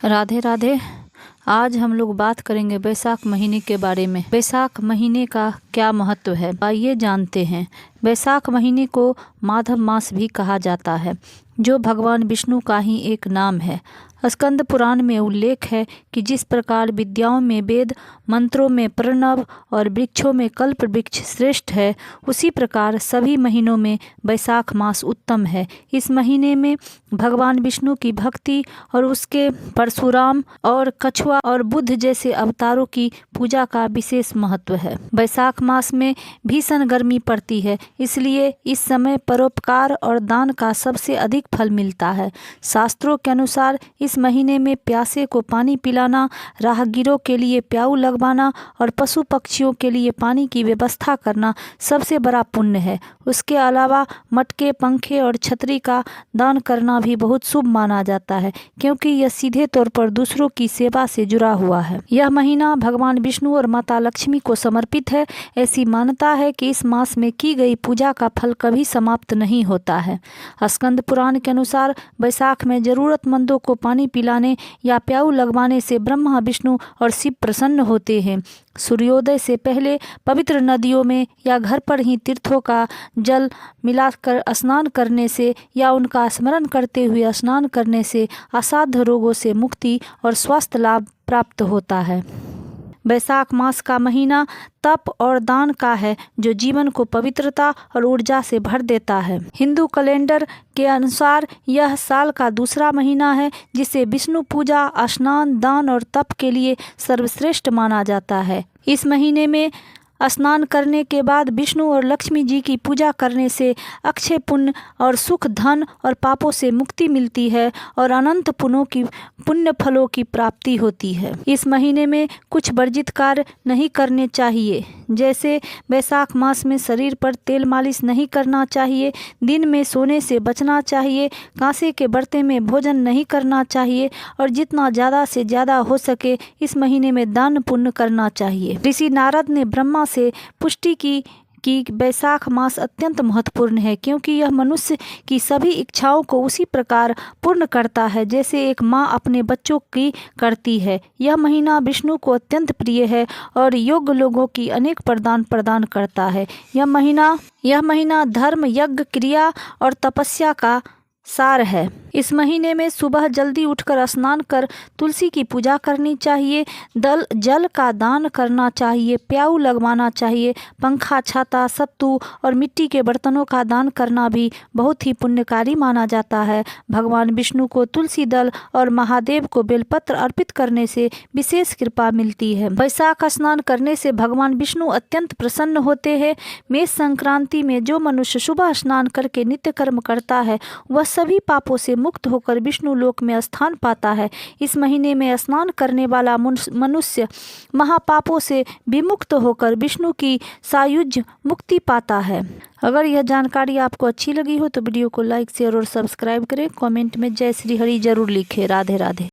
राधे राधे। आज हम लोग बात करेंगे बैसाख महीने के बारे में। बैसाख महीने का क्या महत्व है, आइए जानते हैं। बैसाख महीने को माधव मास भी कहा जाता है, जो भगवान विष्णु का ही एक नाम है। स्कंद पुराण में उल्लेख है कि जिस प्रकार विद्याओं में वेद, मंत्रों में प्रणव और वृक्षों में कल्प वृक्ष श्रेष्ठ है, उसी प्रकार सभी महीनों में बैसाख मास उत्तम है। इस महीने में भगवान विष्णु की भक्ति और उसके परशुराम और कछुआ और बुद्ध जैसे अवतारों की पूजा का विशेष महत्व है। बैसाख मास में भीषण गर्मी पड़ती है, इसलिए इस समय परोपकार और दान का सबसे अधिक फल मिलता है। शास्त्रों के अनुसार इस महीने में प्यासे को पानी पिलाना, राहगीरों के लिए प्याऊ लगवाना और पशु पक्षियों के लिए पानी की व्यवस्था करना सबसे बड़ा पुण्य है। उसके अलावा मटके, पंखे और छतरी का दान करना भी बहुत शुभ माना जाता है, क्योंकि यह सीधे तौर पर दूसरों की सेवा से जुड़ा हुआ है। यह महीना भगवान विष्णु और माता लक्ष्मी को समर्पित है। ऐसी मान्यता है कि इस मास में की गई पूजा का फल कभी समाप्त नहीं होता है। स्कंद पुराण के अनुसार बैसाख में जरूरतमंदों को पानी पिलाने या प्याऊ लगवाने से ब्रह्मा, विष्णु और शिव प्रसन्न होते हैं। सूर्योदय से पहले पवित्र नदियों में या घर पर ही तीर्थों का जल मिलाकर स्नान करने से या उनका स्मरण करते हुए स्नान करने से असाध्य रोगों से मुक्ति और स्वास्थ्य लाभ प्राप्त होता है। बैसाख मास का महीना तप और दान का है, जो जीवन को पवित्रता और ऊर्जा से भर देता है। हिंदू कैलेंडर के अनुसार यह साल का दूसरा महीना है, जिसे विष्णु पूजा, स्नान, दान और तप के लिए सर्वश्रेष्ठ माना जाता है। इस महीने में स्नान करने के बाद विष्णु और लक्ष्मी जी की पूजा करने से अक्षय पुण्य और सुख, धन और पापों से मुक्ति मिलती है और अनंत पुण्य फलों की प्राप्ति होती है। इस महीने में कुछ वर्जित कार्य नहीं करने चाहिए, जैसे बैसाख मास में शरीर पर तेल मालिश नहीं करना चाहिए, दिन में सोने से बचना चाहिए, कांसे के बर्तन में भोजन नहीं करना चाहिए और जितना ज़्यादा से ज़्यादा हो सके इस महीने में दान पुण्य करना चाहिए। ऋषि नारद ने ब्रह्मा से पुष्टि की कि बैसाख मास अत्यंत महत्वपूर्ण है, क्योंकि यह मनुष्य की सभी इच्छाओं को उसी प्रकार पूर्ण करता है जैसे एक माँ अपने बच्चों की करती है। यह महीना विष्णु को अत्यंत प्रिय है और योग्य लोगों की अनेक वरदान प्रदान करता है। यह महीना धर्म, यज्ञ, क्रिया और तपस्या का सार है। इस महीने में सुबह जल्दी उठकर स्नान कर तुलसी की पूजा करनी चाहिए, जल का दान करना चाहिए, प्याऊ लगवाना चाहिए, पंखा, छाता, सत्तू और मिट्टी के बर्तनों का दान करना भी बहुत ही पुण्यकारी माना जाता है। भगवान विष्णु को तुलसी दल और महादेव को बेलपत्र अर्पित करने से विशेष कृपा मिलती है। बैसाख स्नान करने से भगवान विष्णु अत्यंत प्रसन्न होते हैं। मेष संक्रांति में जो मनुष्य सुबह स्नान करके नित्य कर्म करता है, वह सभी पापों से मुक्त होकर विष्णु लोक में स्थान पाता है। इस महीने में स्नान करने वाला मनुष्य महापापों से विमुक्त होकर विष्णु की सायुज्य मुक्ति पाता है। अगर यह जानकारी आपको अच्छी लगी हो तो वीडियो को लाइक, शेयर और सब्सक्राइब करें। कमेंट में जय श्री हरि जरूर लिखें। राधे राधे।